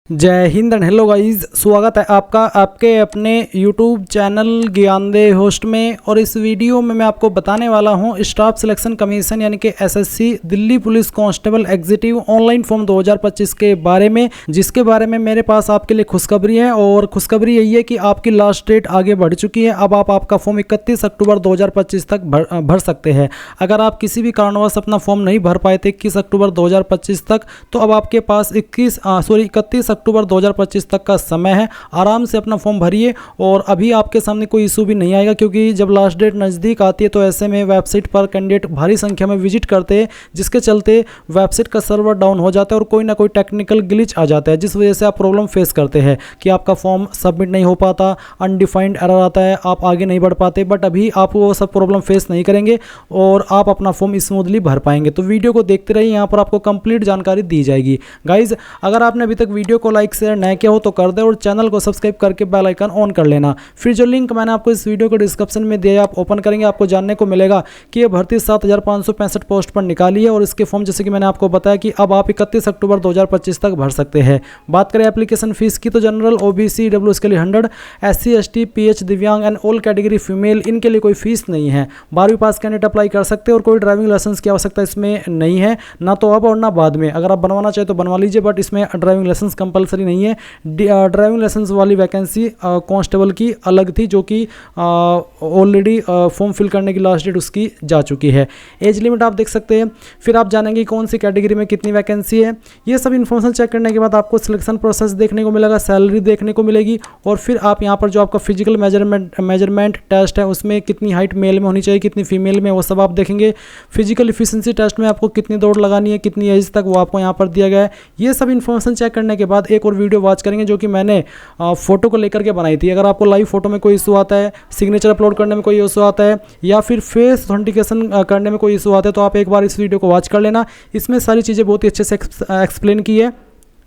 जय Hind and hello guys, स्वागत है आपका आपके अपने YouTube चैनल ज्ञानदेव होस्ट में। और इस वीडियो में मैं आपको बताने वाला हूं स्टाफ सिलेक्शन कमीशन यानी कि SSC Delhi police constable executive online form 2025 के बारे में, जिसके बारे में मेरे पास आपके लिए खुशखबरी है। और खुशखबरी यही है कि आपकी लास्ट डेट आगे बढ़ चुकी है। अब आप आपका फॉर्म 31 अक्टूबर 2025 तक भर सकते हैं। अगर आप किसी भी कारणवश अपना फॉर्म नहीं भर पाए थे 21 अक्टूबर 2025 तक, तो अब आपके पास 31 अक्टूबर 2025 तक का समय है। आराम से अपना फॉर्म भरिए और अभी आपके सामने कोई इशू भी नहीं आएगा, क्योंकि जब लास्ट डेट नज़दीक आती है तो ऐसे में वेबसाइट पर कैंडिडेट भारी संख्या में विजिट करते हैं, जिसके चलते वेबसाइट का सर्वर डाउन हो जाता है और कोई ना कोई टेक्निकल ग्लिच आ जाता है, जिस वजह से आप प्रॉब्लम फेस करते हैं कि आपका फॉर्म सबमिट नहीं हो पाता, अनडिफाइंड एरर आता है, आप आगे नहीं बढ़ पाते। बट अभी आप वो सब प्रॉब्लम फेस नहीं करेंगे और आप अपना फॉर्म स्मूथली भर पाएंगे। तो वीडियो को देखते रहिए, यहाँ पर आपको कंप्लीट जानकारी दी जाएगी। गाइज, अगर आपने अभी तक वीडियो को लाइक शेयर नए किया हो तो कर दे और चैनल को सब्सक्राइब करके बेल आइकन ऑन कर लेना। फिर जो लिंक मैंने आपको इस वीडियो के डिस्क्रिप्शन में दिया है, आप ओपन करेंगे, आपको जानने को मिलेगा कि ये भर्ती 7565 पोस्ट पर निकाली है और इसके फॉर्म जैसे कि मैंने आपको बताया कि अब आप 31 अक्टूबर 2025 तक भर सकते हैं। बात करें एप्लीकेशन फीस की, तो जनरल, ओबीसी, डब्ल्यू के लिए 100, SC ST PH दिव्यांग एंड ऑल कैटेगरी फीमेल, इनके लिए कोई फीस नहीं है। 12वीं पास कैंडिडेट अप्लाई कर सकते हैं और कोई ड्राइविंग लाइसेंस की आवश्यकता इसमें नहीं है, ना तो अब और ना बाद में। अगर आप बनवाना चाहे तो बनवा लीजिए, बट इसमें ड्राइविंग लाइसेंस कंपलसरी नहीं है। ड्राइविंग लाइसेंस वाली वैकेंसी कांस्टेबल की अलग थी, जो कि ऑलरेडी फॉर्म फिल करने की लास्ट डेट उसकी जा चुकी है। एज लिमिट आप देख सकते हैं। फिर आप जानेंगे कौन सी कैटेगरी में कितनी वैकेंसी है। ये सब इन्फॉर्मेशन चेक करने के बाद आपको सिलेक्शन प्रोसेस देखने को मिलेगा, सैलरी देखने को मिलेगी, और फिर आप यहाँ पर जो आपका फिजिकल मेजरमेंट टेस्ट है उसमें कितनी हाइट मेल में होनी चाहिए, कितनी फीमेल में, वो सब आप देखेंगे। फिजिकल इफिशिएंसी टेस्ट में आपको कितनी दौड़ लगानी है, कितनी एज तक, वो आपको यहाँ पर दिया गया है। ये सब इन्फॉर्मेशन चेक करने के बाद एक और वीडियो वॉच करेंगे जो कि मैंने फोटो को लेकर के बनाई थी। अगर आपको लाइव फोटो में कोई इशू आता है, सिग्नेचर अपलोड करने में कोई इशू आता है, या फिर फेस ऑथेंटिकेशन करने में कोई इशू आता है, तो आप एक बार इस वीडियो को वॉच कर लेना। इसमें सारी चीज़ें बहुत ही अच्छे से एक्सप्लेन की है।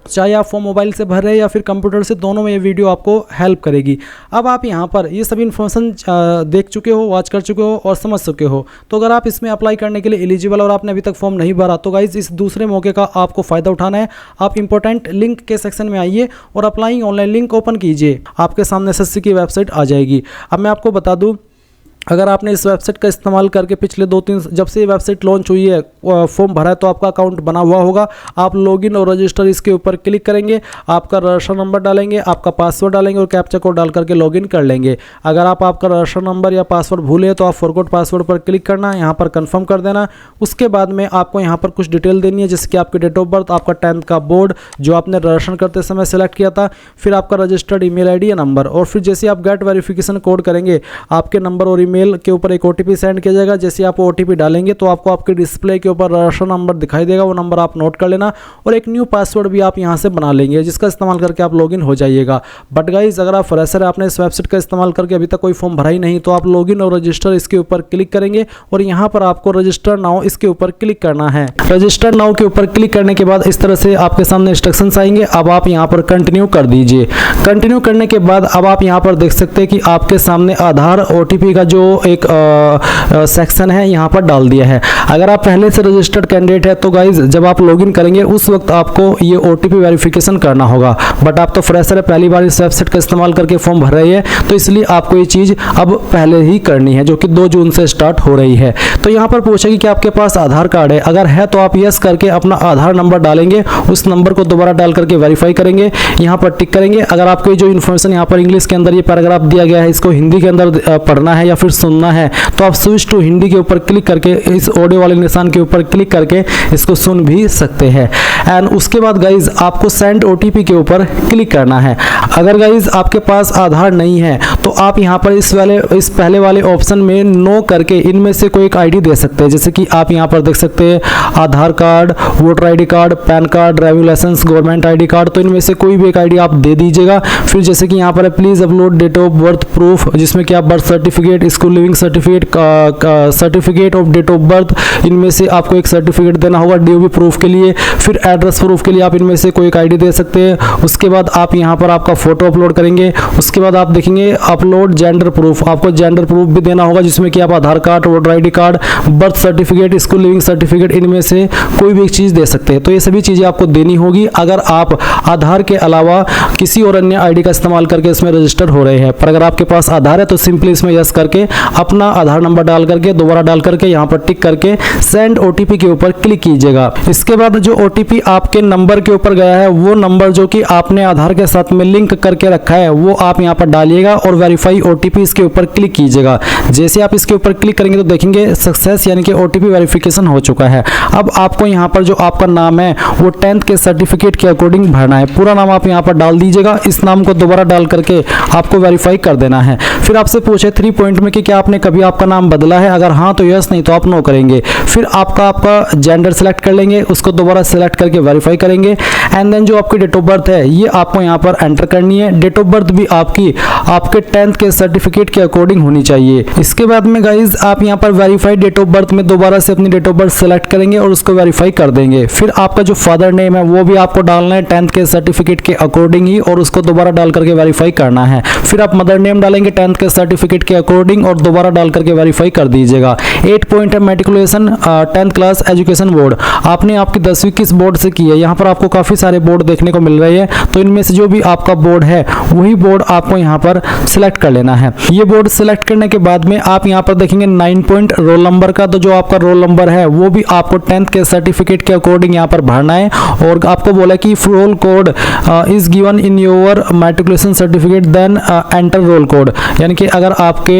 चाहे आप फॉर्म मोबाइल से भर रहे हैं या फिर कंप्यूटर से, दोनों में ये वीडियो आपको हेल्प करेगी। अब आप यहाँ पर ये सब इन्फॉर्मेशन देख चुके हो, वॉच कर चुके हो और समझ चुके हो, तो अगर आप इसमें अप्लाई करने के लिए एलिजिबल और आपने अभी तक फॉर्म नहीं भरा, तो गाइज इस दूसरे मौके का आपको फ़ायदा उठाना है। आप इंपॉर्टेंट लिंक के सेक्शन में आइए और अप्लाइंग ऑनलाइन लिंक ओपन कीजिए, आपके सामने एसएससी की वेबसाइट आ जाएगी। अब मैं आपको बता दूँ, अगर आपने इस वेबसाइट का इस्तेमाल करके पिछले 2-3, जब से ये वेबसाइट लॉन्च हुई है, फॉर्म भरा है, तो आपका अकाउंट बना हुआ होगा। आप लॉगिन और रजिस्टर इसके ऊपर क्लिक करेंगे, आपका रजिस्टर नंबर डालेंगे, आपका पासवर्ड डालेंगे और कैप्चा कोड डाल करके लॉगिन कर लेंगे। अगर आप आपका रजिस्टर नंबर या पासवर्ड भूले तो आप फॉरगॉट पासवर्ड पर क्लिक करना, यहाँ पर कन्फर्म कर देना। उसके बाद में आपको यहाँ पर कुछ डिटेल देनी है, जैसे कि आपकी डेट ऑफ बर्थ, आपका 10th का बोर्ड जो आपने रजिस्ट्रेशन करते समय सेलेक्ट किया था, फिर आपका रजिस्टर्ड ईमेल आईडी या नंबर, और फिर जैसे आप गेट वेरिफिकेशन कोड करेंगे, आपके नंबर और ईमेल के ऊपर एक OTP सेंड किया जाएगा। जैसे आप OTP डालेंगे तो आपको आपके डिस्प्ले के ऊपर रजिस्टर नंबर दिखाई देगा, वो नंबर आप नोट कर लेना, और एक न्यू पासवर्ड भी आप यहाँ से बना लेंगे, जिसका इस्तेमाल करके आप लॉगिन हो जाइएगा। बट गाइज, अगर आप फ्रेशर है, आपने इस वेबसाइट का इस्तेमाल करके अभी तक कोई फॉर्म भरा ही नहीं, तो आप लॉगिन और रजिस्टर इसके ऊपर क्लिक करेंगे और यहाँ पर आपको रजिस्टर नाउ इसके ऊपर क्लिक करना है। रजिस्टर नाउ के ऊपर क्लिक करने के बाद इस तरह से आपके सामने इंस्ट्रक्शंस आएंगे। अब आप यहाँ पर कंटिन्यू कर दीजिए। कंटिन्यू करने के बाद अब आप यहाँ पर देख सकते हैं कि आपके सामने आधार OTP का जो एक सेक्शन है यहाँ पर डाल दिया है। अगर आप पहले से रजिस्टर्ड कैंडिडेट है तो गाइज जब आप लॉगिन करेंगे उस वक्त आपको ये OTP वेरिफिकेशन करना होगा। बट आप तो फ्रेशर है, पहली बार इस वेबसाइट का इस्तेमाल करके फॉर्म भर रही है, तो इसलिए आपको ये चीज़ अब पहले ही करनी है, जो कि 2 जून से स्टार्ट हो रही है। तो यहाँ पर पूछेगी कि आपके पास आधार कार्ड है। अगर है तो आप यस करके अपना आधार नंबर डालेंगे, उस नंबर को दोबारा डाल करके वेरीफाई करेंगे, यहाँ पर टिक करेंगे। अगर आपको जो इन्फॉर्मेशन यहाँ पर इंग्लिश के अंदर ये पैराग्राफ दिया गया है, इसको हिंदी के अंदर पढ़ना है या फिर सुनना है, तो आप स्विच टू हिंदी के ऊपर क्लिक करके इस ऑडियो वाले निशान के ऊपर क्लिक करके इसको सुन भी सकते हैं। एंड उसके बाद गाइज आपको सेंड OTP के ऊपर क्लिक करना है। अगर गाइज आपके पास आधार नहीं है तो आप यहाँ पर इस पहले वाले ऑप्शन में नो करके इनमें से कोई एक ID दे सकते हैं। जैसे कि आप यहाँ पर देख सकते हैं Aadhaar card, voter ID card, PAN card, driving licence, government ID card, तो इनमें से कोई भी एक ID आप दे दीजिएगा। फिर जैसे कि यहाँ पर है please upload date of birth proof, जिसमें कि आप birth certificate, school leaving certificate of date of birth, इनमें से आपको एक सर्टिफिकेट देना होगा DOB प्रूफ के लिए। फिर एड्रेस प्रूफ के लिए आप इनमें से कोई एक ID दे सकते हैं। उसके बाद आप यहाँ पर आपका फोटो अपलोड करेंगे। उसके बाद आप देखेंगे अपलोड जेंडर प्रूफ, आपको जेंडर प्रूफ भी देना होगा, जिसमें कि आप Aadhaar card, voter ID card, birth certificate, school leaving certificate, इनमें से कोई भी एक चीज़ दे सकते हैं। तो ये सभी चीज़ें आपको देनी होगी अगर आप आधार के अलावा किसी और अन्य ID का इस्तेमाल करके इसमें रजिस्टर हो रहे हैं। पर अगर आपके पास आधार है तो सिंपली इसमें यस करके अपना आधार नंबर डाल करके दोबारा डाल करके यहाँ पर टिक करके सेंड OTP के ऊपर क्लिक कीजिएगा। इसके बाद जो OTP आपके नंबर के ऊपर गया है, वो नंबर जो कि आपने आधार के साथ में लिंक करके रखा है, वो आप यहाँ पर डालिएगा और वेरीफाई OTP इसके ऊपर क्लिक कीजिएगा। जैसे आप इसके ऊपर क्लिक करेंगे तो देखेंगे सक्सेस यानी कि OTP वेरिफिकेशन हो चुका है। अब आपको यहाँ पर जो आपका नाम है वो 10th के सर्टिफिकेट के अकॉर्डिंग भरना है। पूरा नाम आप यहाँ पर डाल दीजिएगा। इस नाम को दोबारा डाल करके आपको वेरीफाई कर देना है। फिर आपसे पूछे 3 पॉइंट में कि क्या आपने कभी आपका नाम बदला है, अगर हाँ तो यस, नहीं तो आप नो करेंगे। फिर आपका जेंडर सेलेक्ट कर लेंगे, उसको दोबारा सेलेक्ट करके वेरीफाई करेंगे। एंड देन जो आपकी डेट ऑफ बर्थ है ये आपको यहाँ पर एंटर करनी है। डेट ऑफ बर्थ भी आपके 10th के सर्टिफिकेट के अकॉर्डिंग होनी चाहिए। इसके बाद में गाइज आप यहाँ पर वेरीफाइड डेट ऑफ बर्थ में दोबारा से अपनी डेट ऑफ बर्थ सेलेक्ट करेंगे और उसको वेरीफाई कर देंगे। फिर आपका जो फादर नेम है वो भी आपको डालना है 10th के सर्टिफिकेट के अकॉर्डिंग ही, और उसको दोबारा डाल करके वेरीफाई करना है। फिर आप मदर नेम डालेंगे 10th के सर्टिफिकेट के अकॉर्डिंग और दोबारा डाल करके वेरीफाई कर दीजिएगा। 8 पॉइंट है matriculation 10th class education board, आपने आपकी 10वीं किस बोर्ड से की है। यहाँ पर आपको काफी सारे बोर्ड देखने को मिल रहे हैं, तो इनमें से जो भी आपका बोर्ड है वही बोर्ड आपको यहाँ पर सिलेक्ट कर लेना है। ये बोर्ड सिलेक्ट करने के बाद में आप यहाँ पर देखेंगे 9 पॉइंट रोल नंबर का, तो जो आपका रोल नंबर है वो भी आपको 10th के सर्टिफिकेट के अकॉर्डिंग यहाँ पर भरना है। और आपको बोला कि roll code is given in your matriculation certificate then enter roll code, यानी कि अगर आपके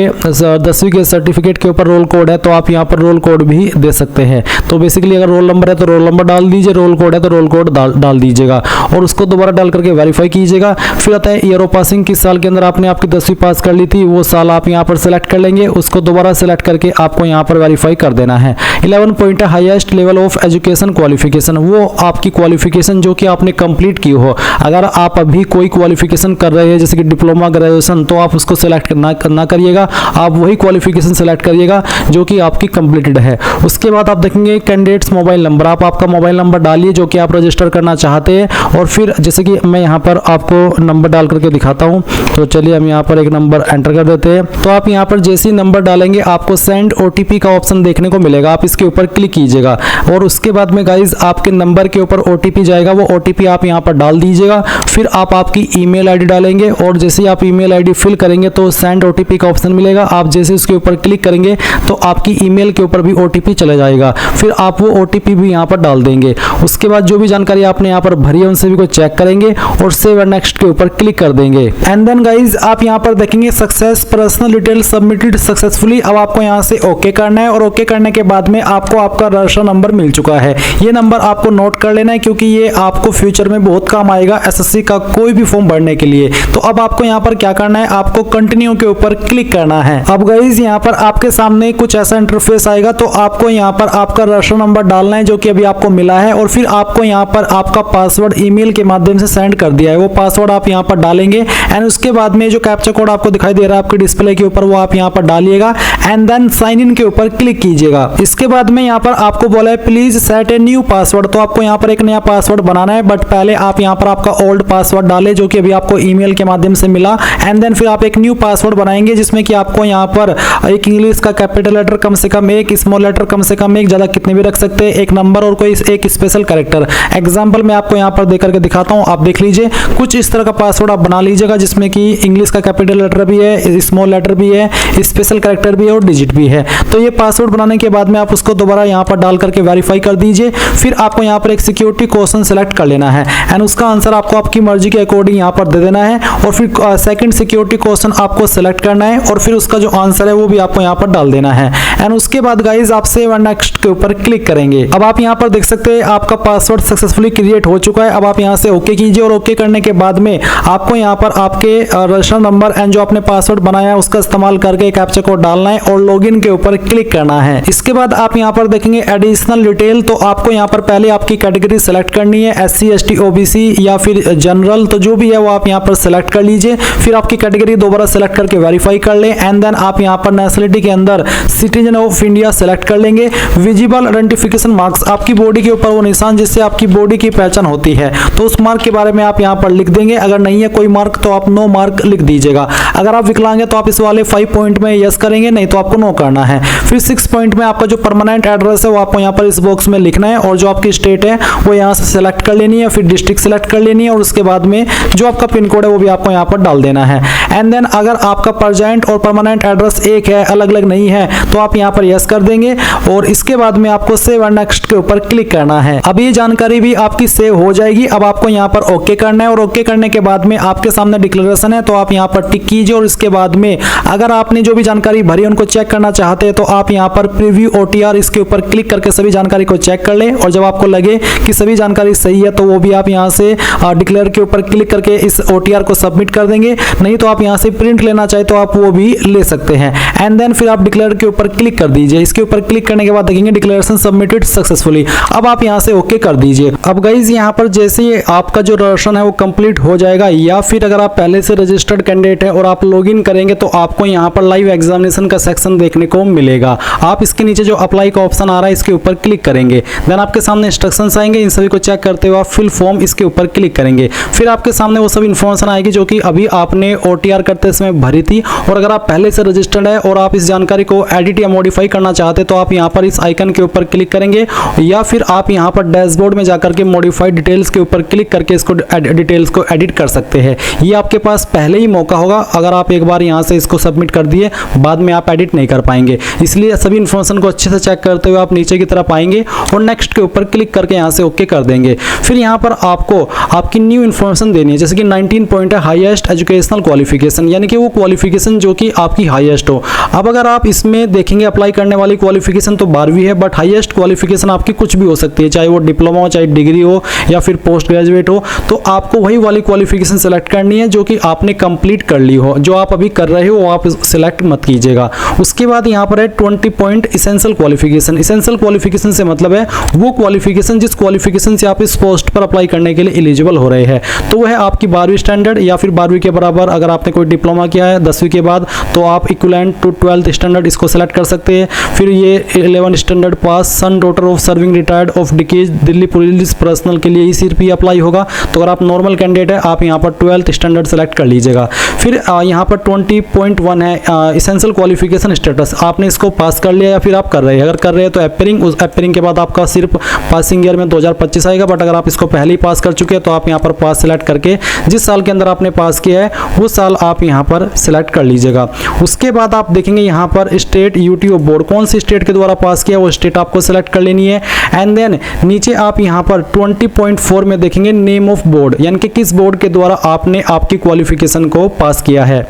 10वीं के सर्टिफिकेट के ऊपर रोल कोड है तो आप यहाँ पर रोल कोड भी दे सकते हैं। तो बेसिकली अगर रोल नंबर है तो रोल नंबर डाल दीजिए, रोल कोड है तो रोल कोड डाल दीजिएगा और उसको दोबारा डाल करके वेरीफाई कीजिएगा। फिर आता है ईयर ऑफ पासिंग, किस साल के अंदर आपने आपकी 10वीं पास कर ली थी, वो साल आप यहाँ पर सेलेक्ट कर लेंगे, उसको दोबारा सेलेक्ट करके आपको यहाँ पर वेरीफाई कर देना है। 11 पॉइंट है highest level of education qualification, वो आपकी क्वालिफिकेशन जो कि आपने कंप्लीट की हो। अगर आप अभी कोई क्वालिफिकेशन कर रहे हैं जैसे कि डिप्लोमा, ग्रेजुएशन, तो आप उसको सेलेक्ट ना करिएगा, आप वही क्वालिफिकेशन सेलेक्ट करिएगा जो कि आपकी कंप्लीटेड है। उसके बाद आप देखेंगे कैंडिडेट्स मोबाइल नंबर, आप आपका मोबाइल नंबर डालिए जो कि आप रजिस्टर करना चाहते हैं। और फिर जैसे कि मैं यहाँ पर आपको नंबर डाल करके दिखाता हूँ, तो चलिए हम यहाँ पर एक नंबर एंटर कर देते हैं। तो आप यहाँ पर जैसे ही नंबर डालेंगे आपको सेंड OTP का ऑप्शन देखने को मिलेगा, आप इसके ऊपर क्लिक कीजिएगा और उसके बाद में गाइज आपके नंबर के ऊपर OTP जाएगा, वो OTP आप यहाँ पर डाल दीजिएगा। फिर आप आपकी ईमेल ID डालेंगे और जैसे ही आप ईमेल ID फिल करेंगे तो सेंड OTP का ऑप्शन मिलेगा, आप जैसे उसके ऊपर क्लिक करेंगे तो आपकी ईमेल के ऊपर भी OTP चला जाएगा। फिर आप वो OTP भी यहाँ पर डाल देंगे। उसके बाद जो भी जानकारी आपने यहाँ पर भरी है उन सभी को चेक करेंगे और सेव एंड नेक्स्ट के ऊपर क्लिक कर देंगे। एंड देन गाइज आप यहाँ पर देखेंगे success personal detail submitted successfully. अब आपको यहाँ से ओके करना है और ओके करने के बाद में आपको आपका रजिस्टर नंबर मिल चुका है। ये नंबर आपको नोट कर लेना है क्योंकि ये आपको फ्यूचर में बहुत काम आएगा SSC का कोई भी फॉर्म भरने के लिए। तो अब आपको यहाँ पर क्या करना है, आपको कंटिन्यू के ऊपर क्लिक करना है। अब गाइज यहाँ पर आपके सामने कुछ ऐसा इंटरफेस आएगा, तो आपको यहाँ पर आपका रजिस्टर नंबर डालना है जो कि अभी आपको मिला है और फिर आपको यहाँ पर आपका पासवर्ड ईमेल के माध्यम से सेंड कर दिया है, वो पासवर्ड आप यहाँ पर डालेंगे। एंड उसके बाद में जो कैप्चा कोड आपको दिखाई दे रहा है आपके डिस्प्ले के ऊपर, वो आप यहाँ पर डालिएगा एंड देन साइन इन के ऊपर क्लिक कीजिएगा। इसके बाद में यहाँ पर आपको बोला है please set a new password, तो आपको यहाँ पर एक नया पासवर्ड बनाना है, बट पहले आप यहाँ पर आपका ओल्ड पासवर्ड डालें जो कि अभी आपको ईमेल के माध्यम से मिला। एंड देन फिर आप एक न्यू पासवर्ड बनाएंगे जिसमें कि आपको यहाँ पर एक इंग्लिश का कैपिटल लेटर कम से कम एक, स्मॉल लेटर कम से कम एक, ज्यादा कितने भी रख सकते हैं, एक नंबर और कोई एक स्पेशल कैरेक्टर। एग्जाम्पल मैं आपको यहाँ पर देख करके दिखाता हूँ, आप देख लीजिए। कुछ इस तरह का पासवर्ड आप बना लीजिएगा जिसमें कि इंग्लिश का कैपिटल लेटर भी है, स्मॉल लेटर भी है, स्पेशल कैरेक्टर भी है और डिजिट भी है। तो ये पासवर्ड बनाने के बाद में आप उसको दोबारा यहाँ पर डाल करके वेरीफाई कर दीजिए। फिर आपको यहाँ पर एक सिक्योरिटी क्वेश्चन सेलेक्ट कर लेना है एंड उसका आंसर आपको आपकी मर्जी के अकॉर्डिंग यहाँ पर दे देना है और फिर सेकंड सिक्योरिटी क्वेश्चन आपको सेलेक्ट करना है और फिर उसका जो आंसर है वो भी आपको यहाँ पर डाल देना है। एंड उसके बाद गाइज आप सेव एंड नेक्स्ट के ऊपर क्लिक करेंगे। अब आप यहाँ पर देख सकते हैं आपका पासवर्ड सक्सेसफुली क्रिएट हो चुका है। अब आप यहाँ से ओके कीजिए और ओके करने के बाद में आपको यहाँ पर आपके रजिस्टर नंबर एंड जो आपने पासवर्ड बनाया है उसका इस्तेमाल करके कैप्चा कोड डालना है और लॉगिन के ऊपर क्लिक करना है। इसके बाद आप यहाँ पर देखेंगे एडिशनल डिटेल, तो आपको यहाँ पर पहले आपकी कैटेगरी सेलेक्ट करनी है, SC ST OBC या फिर जनरल, तो जो भी है वो आप यहाँ पर सेलेक्ट कर लीजिए। फिर आपकी कैटेगरी दोबारा सेलेक्ट करके वेरीफाई कर लें एंड देन आप यहाँ पर नेशनलिटी के अंदर सिटीजन ऑफ इंडिया सेलेक्ट कर लेंगे। विजिबल आइडेंटिफिकेशन मार्क्स, आपकी बॉडी के ऊपर वो निशान जिससे आपकी बॉडी की पहचान होती है, तो उस मार्क के बारे में आप यहाँ पर लिख देंगे। अगर नहीं है कोई मार्क तो आप नो मार्क लिख दीजिएगा। अगर आप विकलांग हैं तो आप इस वाले 5 पॉइंट में यस करेंगे, नहीं तो आपको नो करना है। फिर 6 पॉइंट में आपका जो परमानेंट एड्रेस है वो आपको यहाँ पर इस बॉक्स में लिखना है, और जो आपकी स्टेट है वो यहाँ से सिलेक्ट कर लेनी है, फिर डिस्ट्रिक्ट सिलेक्ट कर लेनी है, और उसके बाद में जो आपका पिन कोड है वो भी आपको यहाँ पर डाल देना है। एंड देन अगर आपका प्रेजेंट और परमानेंट एड्रेस एक है, अलग अलग नहीं है, तो आप यहाँ पर यस कर देंगे, और इसके बाद में आपको सेव एंड नेक्स्ट के ऊपर क्लिक करना है। अब ये जानकारी भी आपकी सेव हो जाएगी। अब आपको यहाँ पर ओके करना है, और ओके करने के बाद में आपके सामने डिक्लेरेशन है तो आप यहाँ पर टिक कीजिए, और इसके बाद में अगर आपने जो भी जानकारी भरी उनको चेक करना चाहते हैं तो आप यहाँ पर प्रीव्यू OTR इसके ऊपर क्लिक करके सभी जानकारी को चेक कर लें, और जब आपको लगे कि सभी जानकारी सही है तो वो भी आप यहाँ से डिक्लेयर के ऊपर क्लिक करके इस OTR को सबमिट कर देंगे। नहीं तो आप यहाँ से प्रिंट लेना चाहे तो आप वो भी ले सकते हैं। एंड देन फिर आप डिक्लेयर के ऊपर क्लिक कर दीजिए। इसके ऊपर क्लिक करने के बाद देखेंगे डिक्लेरेशन सबमिटेड सक्सेसफुली। अब आप यहाँ से ओके कर दीजिए। अब गाइज यहाँ पर जैसे ही आपका जो रजिस्ट्रेशन है वो कंप्लीट हो जाएगा, या फिर अगर आप पहले से रजिस्टर्ड कैंडिडेट है और आप लॉगिन करेंगे तो आपको यहाँ पर लाइव एग्जामिनेशन का सेक्शन देखने को मिलेगा। आप इसके नीचे जो अप्लाई का ऑप्शन आ रहा है इसके ऊपर क्लिक करेंगे, देन आपके सामने इंस्ट्रक्शंस आएंगे, इन सभी को चेक करते हुए आप फिल फॉर्म इसके ऊपर क्लिक करेंगे। फिर आपके सामने वो सब इन्फॉर्मेशन आएगी जो कि अभी आपने OTR करते समय भरी थी, और अगर आप पहले से रजिस्टर्ड है और आप इस जानकारी को एडिट या मॉडिफाई करना चाहते हैं तो आप यहाँ पर इस आइकन के ऊपर क्लिक करेंगे, या फिर आप यहाँ पर डैशबोर्ड में जाकर के मॉडिफाइड डिटेल्स के ऊपर क्लिक करके इसको डिटेल्स को एडिट कर सकते हैं। ये आपके पास पहले ही मौका होगा, अगर आप एक बार यहाँ से इसको सबमिट कर दिए बाद में आप एडिट नहीं कर पाएंगे। इसलिए सभी इन्फॉर्मेशन को अच्छे से चेक करते हुए आप नीचे की तरफ आएंगे और नेक्स्ट के ऊपर क्लिक करके यहाँ से ओके कर देंगे। फिर यहाँ पर आपको आपकी न्यू इन्फॉर्मेशन देनी है, जैसे कि 19 पॉइंट है हाईएस्ट एजुकेशनल क्वालिफिकेशन, यानी कि वो क्वालिफिकेशन जो कि आपकी हाईएस्ट हो। अब अगर आप इसमें देखेंगे अप्लाई करने वाली क्वालिफिकेशन तो 12वीं है, बट हाईएस्ट क्वालिफिकेशन आपकी कुछ भी हो सकती है, चाहे वो डिप्लोमा हो, चाहे डिग्री हो, या फिर पोस्ट ग्रेजुएट हो। तो आपको वही वाली क्वालिफिकेशन सेलेक्ट करनी है जो कि आपने कंप्लीट कर ली हो। जो आप अभी कर रहे हो वो आप सिलेक्ट मत कीजिएगा। उसके बाद यहाँ पर है 20 point essential qualification. Essential qualification से मतलब है वो क्वालिफिकेशन जिस क्वालिफिकेशन से आप इस पोस्ट पर अप्लाई करने के लिए एलिजिबल हो रहे हैं। तो वह है आपकी 12वीं स्टैंडर्ड या फिर 12वीं के बराबर। अगर आपने कोई डिप्लोमा किया है 10वीं के बाद तो आप इक्विवेलेंट टू 12th स्टैंडर्ड इसको सेलेक्ट कर सकते हैं। फिर ये 11 standard pass son daughter of serving retired of decays Delhi police personal के लिए CRP अप्लाई होगा। तो अगर आप नॉर्मल कैंडिडेट है आप यहाँ पर 12th स्टैंडर्ड सेलेक्ट कर लीजिएगा। फिर यहाँ पर 20.1 है इसेंशियल क्वालिफिकेशन स्टेटस, आपने इसको पास कर लिया या फिर आप कर रहे हैं। अगर कर रहे हैं तो एपरिंग, उस एपरिंग के बाद आपका सिर्फ पासिंग ईयर में 2025 आएगा, बट अगर आप इसको पहले ही पास कर चुके हैं तो आप यहाँ पर पास सिलेक्ट करके जिस साल के अंदर आपने पास किया है वो साल आप यहाँ पर सिलेक्ट कर लीजिएगा। उसके बाद आप देखेंगे यहाँ पर स्टेट यूटीओ बोर्ड, कौन सी स्टेट के द्वारा पास किया वो स्टेट आपको सिलेक्ट कर लेनी है। एंड देन नीचे आप यहाँ पर 20.4 में देखेंगे नेम ऑफ बोर्ड, यानी कि किस बोर्ड के द्वारा आपने आपकी क्वालिफिकेशन को पास किया है।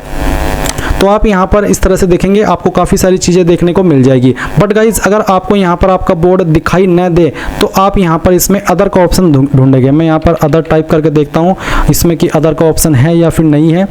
तो आप यहाँ पर इस तरह से देखेंगे, आपको काफ़ी सारी चीज़ें देखने को मिल जाएगी। बट गाइज अगर आपको यहाँ पर आपका बोर्ड दिखाई न दे तो आप यहाँ पर इसमें अदर का ऑप्शन ढूंढेंगे। मैं यहाँ पर अदर टाइप करके देखता हूँ इसमें कि अदर का ऑप्शन है या फिर नहीं है।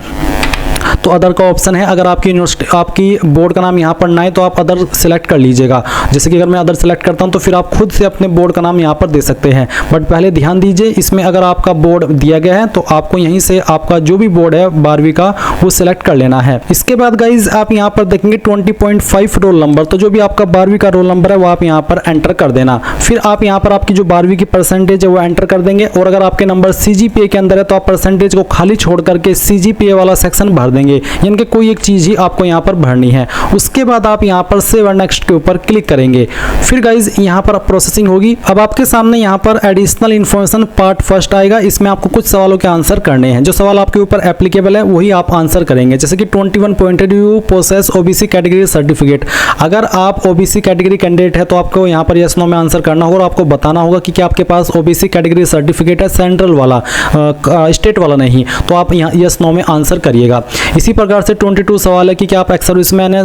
तो अदर का ऑप्शन है, अगर आपकी यूनिवर्सिटी आपकी बोर्ड का नाम यहाँ पर ना है तो आप अदर सेलेक्ट कर लीजिएगा। जैसे कि अगर मैं अदर सेलेक्ट करता हूँ तो फिर आप खुद से अपने बोर्ड का नाम यहाँ पर दे सकते हैं। बट पहले ध्यान दीजिए, इसमें अगर आपका बोर्ड दिया गया है तो आपको यहीं से आपका जो भी बोर्ड है 12वीं का वो सिलेक्ट कर लेना है। इसके बाद गाइज आप यहाँ पर देखेंगे 20.5 रोल नंबर, तो जो भी आपका 12वीं का रोल नंबर है वो आप यहाँ पर एंटर कर देना। फिर आप यहाँ पर आपकी जो 12वीं की परसेंटेज है वो एंटर कर देंगे, और अगर आपके नंबर CGPA के अंदर है तो आप परसेंटेज को खाली छोड़ करके CGPA वाला सेक्शन भर देंगे, यानी कि कोई एक चीज ही आपको यहाँ पर भरनी है। उसके बाद आप यहाँ पर सेव एंड नेक्स्ट के ऊपर क्लिक करेंगे। फिर गाइज यहाँ पर प्रोसेसिंग होगी। अब आपके सामने यहाँ पर एडिशनल इन्फॉर्मेशन पार्ट फर्स्ट आएगा, इसमें आपको कुछ सवालों के आंसर करने हैं। जो सवाल आपके ऊपर एप्लीकेबल है वही आप आंसर करेंगे। जैसे कि 21 point you possess OBC category certificate. अगर आप OBC कैटेगरी कैंडिडेट है तो आपको यहाँ पर यस नो में आंसर करना होगा, और आपको बताना होगा कि क्या आपके पास OBC कैटेगरी सर्टिफिकेट है, सेंट्रल वाला, स्टेट वाला नहीं। तो आप यहाँ यस नो में आंसर करिएगा। इसी प्रकार से 22 सवाल है कि क्या आप एक्स सर्विसमैन है,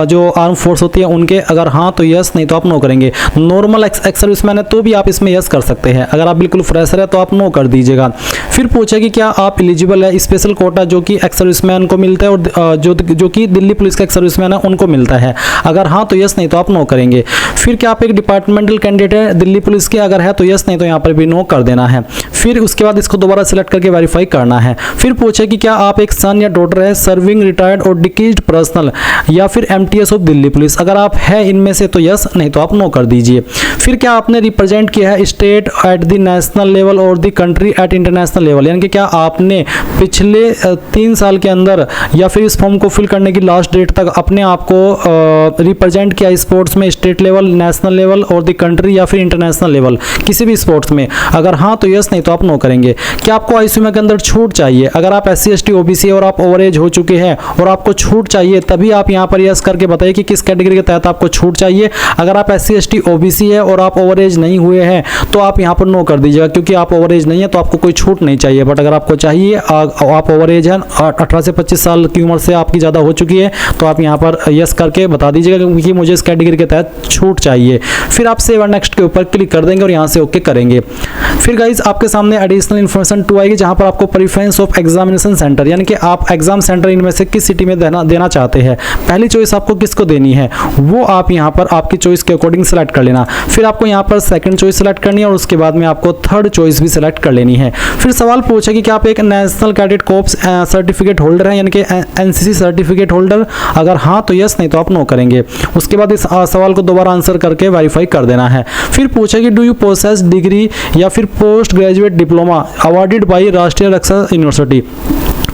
जो आर्म फोर्स होती है उनके, अगर हाँ तो यस, नहीं तो आप नो करेंगे। नॉर्मल एक्स सर्विसमैन है तो भी आप इसमें यस कर सकते हैं। अगर आप बिल्कुल फ्रेशर है तो आप नो कर दीजिएगा। फिर पूछे कि क्या आप एलिजिबल है स्पेशल कोटा जो कि एक्स सर्विसमैन को मिलता है और जो कि दिल्ली पुलिस का एक्स सर्विसमैन है उनको मिलता है। अगर हाँ तो यस, नहीं तो आप नो करेंगे। फिर क्या आप एक डिपार्टमेंटल कैंडिडेट है दिल्ली पुलिस के, अगर है तो यस, नहीं तो यहाँ पर भी नो कर देना है। फिर उसके बाद इसको दोबारा सिलेक्ट करके वेरीफाई करना है। फिर पूछे कि क्या आप एक सन या डॉटर रहे सर्विंग रिटायर्ड और डिक्रीज्ड पर्सनल या फिर एमटीएस ऑफ दिल्ली पुलिस। अगर आप है इनमें से तो यस, नहीं तो आप नो कर दीजिए। फिर क्या आपने रिप्रेजेंट किया है state at the national level और the country at international level, यानी कि क्या आपने पिछले 3 साल के अंदर या फिर इस फॉर्म को फिल करने की लास्ट डेट तक अपने आप को रिप्रेजेंट किया स्पोर्ट्स में, स्टेट लेवल, नेशनल लेवल और द कंट्री या फिर इंटरनेशनल लेवल, किसी भी स्पोर्ट्स में? अगर हाँ तो यस, नहीं तो आप नो करेंगे। क्या आपको आईसीयू के अंदर छूट चाहिए? अगर आप SC ST OBC और आप ओवर एज हो चुके हैं और आपको छूट चाहिए, तभी आप यहाँ पर यस करके बताइए कि किस कैटेगरी के तहत आपको छूट चाहिए। अगर आप SC ST OBC है और आप ओवर एज नहीं हुए हैं तो आप यहाँ पर नो कर दीजिएगा, क्योंकि आप ओवर एज नहीं है तो आपको कोई छूट नहीं चाहिए। बट अगर आपको चाहिए, आप ओवर एज हैं, 18 से 25 साल की उम्र से आपकी ज़्यादा हो चुकी है, तो आप यहाँ पर यस करके बता दीजिएगा क्योंकि मुझे इस कैटेगरी के तहत छूट चाहिए। फिर आप सेव एंड नेक्स्ट के ऊपर क्लिक कर देंगे और यहाँ से ओके करेंगे। फिर गाइज आपके सामने एडिशनल इन्फॉर्मेशन 2 आएगी, जहाँ पर आपको प्रेफरेंस ऑफ एग्जामिनेशन सेंटर, यानी कि आप एग्जाम सेंटर इनमें से किस सिटी में देना चाहते हैं। पहली चॉइस आपको किसको देनी है वो आप यहाँ पर आपकी चॉइस के अकॉर्डिंग सेलेक्ट कर लेना। फिर आपको यहाँ पर सेकंड चॉइस सेलेक्ट करनी है और उसके बाद में आपको थर्ड चॉइस भी सेलेक्ट कर लेनी है। फिर सवाल पूछे कि क्या आप एक national cadet corps certificate holder हैं, यानी कि NCC सर्टिफिकेट होल्डर? अगर हाँ तो यस, नहीं तो आप नो करेंगे। उसके बाद इस सवाल को दोबारा आंसर करके वेरीफाई कर देना है। फिर पूछे कि डू यू पोसेस डिग्री या फिर post graduate diploma awarded by राष्ट्रीय रक्षा यूनिवर्सिटी?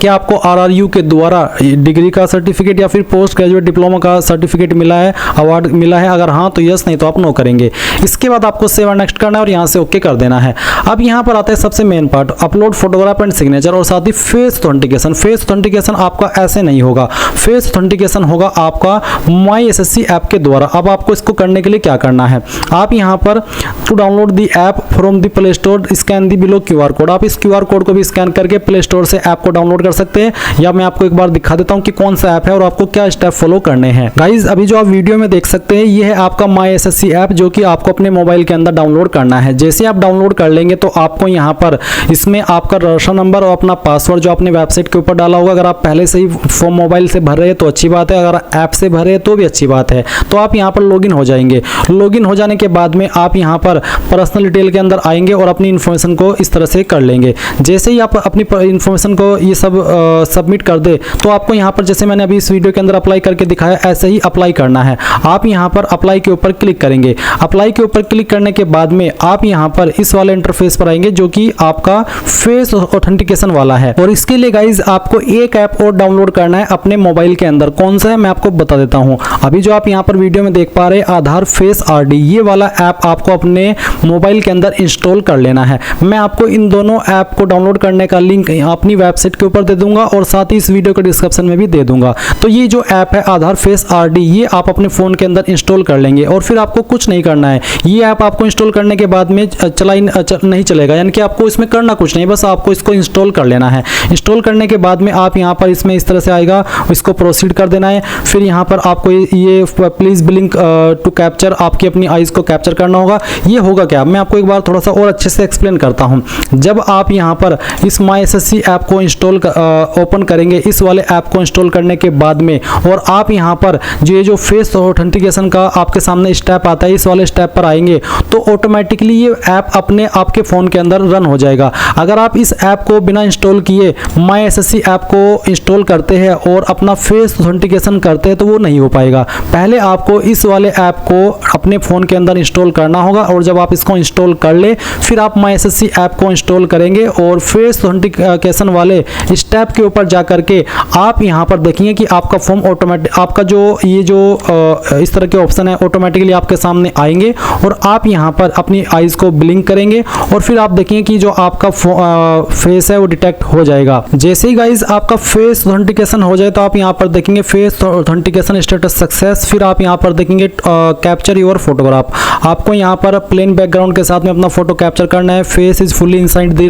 क्या आपको RRU के द्वारा डिग्री का सर्टिफिकेट या फिर पोस्ट ग्रेजुएट डिप्लोमा का सर्टिफिकेट मिला है, अवार्ड मिला है? अगर हाँ तो यस, नहीं तो आप नो करेंगे। इसके बाद आपको सेव एंड नेक्स्ट करना है और यहाँ से ओके कर देना है। अब यहाँ पर आता है सबसे main part, upload photograph and signature और साथ ही फेस ऑथेंटिकेशन। फेस ऑथेंटिकेशन आपका ऐसे नहीं होगा, फेस ऑथेंटिकेशन होगा आपका माई SSC ऐप के द्वारा। अब आपको इसको करने के लिए क्या करना है, आप यहाँ पर to download the app from the play store scan the below QR code. आप इस QR कोड को भी स्कैन करके प्ले स्टोर से ऐप को डाउनलोड कर सकते हैं, या मैं आपको एक बार दिखा देता हूं कि कौन सा ऐप है और आपको क्या स्टेप फॉलो करने हैं। गाइज अभी जो आप वीडियो में देख सकते हैं ये है आपका माई SSC ऐप, जो कि आपको अपने मोबाइल के अंदर डाउनलोड करना है। जैसे आप डाउनलोड कर लेंगे तो आपको यहाँ पर इसमें आपका रजिस्टर नंबर और अपना पासवर्ड जो आपने वेबसाइट के ऊपर डाला होगा, अगर आप पहले से ही फॉर्म मोबाइल से भर रहे हैं तो अच्छी बात है, अगर ऐप से भर रहे हैं तो भी अच्छी बात है। तो आप यहाँ पर लॉगिन हो जाएंगे। लॉगिन हो जाने के बाद में आप यहाँ पर पर्सनल डिटेल के अंदर आएंगे और अपनी इन्फॉर्मेशन को इस तरह से कर लेंगे। जैसे ही आप अपनी इन्फॉर्मेशन को ये सब सबमिट कर दे तो आपको यहाँ पर, जैसे मैंने अभी इस वीडियो के अंदर अप्लाई करके दिखाया, ऐसे ही अप्लाई करना है। आप यहाँ पर अप्लाई के ऊपर क्लिक करेंगे। अप्लाई के ऊपर क्लिक करने के बाद में आप यहाँ पर इस वाले इंटरफेस पर आएंगे जो कि आपका फेस ऑथेंटिकेशन वाला है। और इसके लिए गाइज आपको एक ऐप और डाउनलोड करना है अपने मोबाइल के अंदर। कौन सा है मैं आपको बता देता हूँ। अभी जो आप यहाँ पर वीडियो में देख पा रहे हैं आधार फेस RD, ये वाला ऐप आपको अपने मोबाइल के अंदर इंस्टॉल कर लेना है। मैं आपको इन दोनों ऐप को डाउनलोड करने का लिंक अपनी वेबसाइट के ऊपर दे दूंगा और साथ ही इस वीडियो के डिस्क्रिप्शन में भी दे दूंगा। तो ये जो ऐप है आधार फेस RD, ये आप अपने फोन के अंदर इंस्टॉल कर लेंगे और फिर आपको कुछ नहीं करना है। ये ऐप आपको इंस्टॉल करने के बाद में नहीं चलेगा, यानी कि आपको इसमें करना कुछ नहीं, बस आपको इसको इंस्टॉल कर लेना है। इंस्टॉल करने के बाद में आप यहाँ पर इसमें इस तरह से आएगा, इसको प्रोसीड कर देना है। फिर यहाँ पर आपको ये प्लीज ब्लिंक टू कैप्चर, आपकी अपनी आईज को कैप्चर करना होगा। ये होगा क्या, मैं आपको एक बार थोड़ा सा और अच्छे से एक्सप्लेन करता हूँ। जब आप यहाँ पर इस माई SSC ऐप को इंस्टॉल ओपन करेंगे, इस वाले ऐप को इंस्टॉल करने के बाद में, और आप यहाँ पर जो फेस ऑथेंटिकेशन का आपके सामने स्टेप आता है, इस वाले स्टेप पर आएंगे तो ऑटोमेटिकली ये ऐप अपने आपके फ़ोन के अंदर रन हो जाएगा। अगर आप इस ऐप को बिना इंस्टॉल किए माई SSC ऐप को इंस्टॉल करते हैं और अपना फेस ऑथेंटिकेशन करते हैं तो वो नहीं हो पाएगा। पहले आपको इस वाले ऐप को अपने फ़ोन के अंदर इंस्टॉल करना होगा और जब आप इसको इंस्टॉल कर ले फिर आप माई SSC ऐप को इंस्टॉल करेंगे और फेस ऑथेंटिकेशन वाले स्टेप के ऊपर जा करके आप यहाँ पर देखेंगे कि आपका फॉर्म ऑटोमेटिक, आपका जो ये जो इस तरह के ऑप्शन है ऑटोमेटिकली आपके सामने आएंगे और आप यहाँ पर अपनी आईज को ब्लिंक करेंगे और फिर आप देखेंगे कि जो आपका फेस है वो डिटेक्ट हो जाएगा। जैसे ही गाइज आपका फेस ऑथेंटिकेशन हो जाए तो आप यहाँ पर देखेंगे फेस ऑथेंटिकेशन स्टेटस सक्सेस। फिर आप यहाँ पर देखेंगे कैप्चर योर फोटोग्राफ। आपको यहाँ पर प्लेन बैकग्राउंड के साथ में अपना फोटो कैप्चर करना है। Face is fully inside the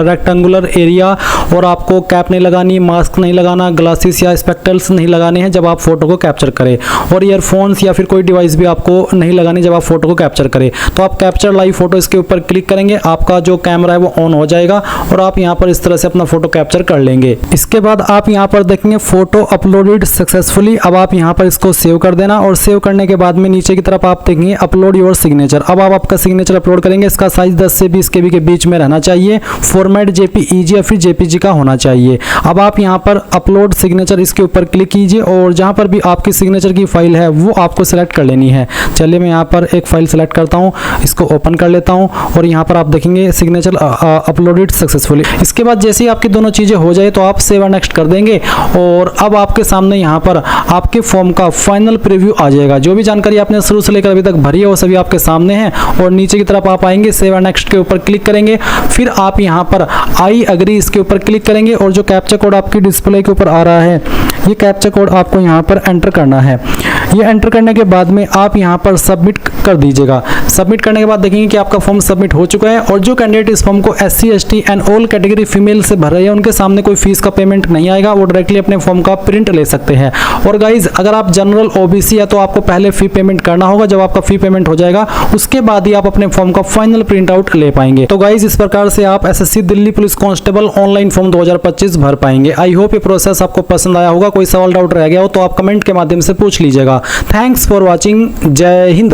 rectangular area और आपको कैप नहीं लगानी, मास्क नहीं लगाना, ग्लासेस या स्पेक्टल्स नहीं लगाने हैं जब आप फोटो को कैप्चर करें, और ईयरफोन्स या फिर कोई डिवाइस भी आपको नहीं लगानी जब आप फोटो को कैप्चर करें। तो आप कैप्चर लाइव फोटो इसके ऊपर क्लिक करेंगे, आपका जो कैमरा है वो ऑन हो जाएगा और आप यहाँ पर इस तरह से अपना फोटो कैप्चर कर लेंगे। इसके बाद आप यहाँ पर देखेंगे फोटो अपलोडेड सक्सेसफुली। अब आप यहाँ पर इसको सेव कर देना और सेव करने के बाद में नीचे की तरफ आप देखेंगे अपलोड योर सिग्नेचर। अब आप आपका सिग्नेचर अपलोड करेंगे। इसका साइज 10 से 20 KB के बीच में रहना चाहिए। फॉर्मेट JPEG या फिर JPG का होना चाहिए। अब आप यहाँ पर अपलोड सिग्नेचर इसके ऊपर क्लिक कीजिए और जहाँ पर भी आपकी सिग्नेचर की फाइल है वो आपको सिलेक्ट कर लेनी है। चलिए मैं यहाँ पर एक फाइल सेलेक्ट करता हूँ, इसको ओपन कर लेता हूँ और यहाँ पर आप देखेंगे सिग्नेचर अपलोडेड सक्सेसफुली। इसके बाद जैसे ही आपकी दोनों चीज़ें हो जाए तो आप सेव एंड नेक्स्ट कर देंगे और अब आपके सामने यहाँ पर आपके फॉर्म का फाइनल प्रीव्यू आ जाएगा। जो भी जानकारी आपने शुरू से लेकर अभी तक भरी है वो सभी आपके सामने है और नीचे की तरफ आप आएंगे, सेव एंड नेक्स्ट के ऊपर क्लिक करेंगे, फिर आप यहाँ पर आई अग्री इसके ऊपर क्लिक करेंगे और जो कैप्चा कोड आपकी डिस्प्ले के ऊपर आ रहा है ये कैप्चा कोड आपको यहाँ पर एंटर करना है। ये एंटर करने के बाद में आप यहाँ पर सबमिट कर दीजिएगा। सबमिट करने के बाद देखेंगे कि आपका फॉर्म सबमिट हो चुका है और जो कैंडिडेट इस फॉर्म को SC ST and all category female से भर रहे हैं उनके सामने कोई फीस का पेमेंट नहीं आएगा, वो डायरेक्टली अपने फॉर्म का प्रिंट ले सकते हैं। और गाइज अगर आप जनरल OBC है तो आपको पहले फी पेमेंट करना होगा। जब आपका फी पेमेंट हो जाएगा उसके बाद ही आप अपने फॉर्म का फाइनल प्रिंट आउट ले पाएंगे। तो गाइज इस प्रकार से आप SSC Delhi police constable online form 2025 भर पाएंगे। आई होप ये प्रोसेस आपको पसंद आया होगा। कोई सवाल डाउट रह गया हो तो आप कमेंट के माध्यम से पूछ लीजिएगा। Thanks for watching. जय हिंद।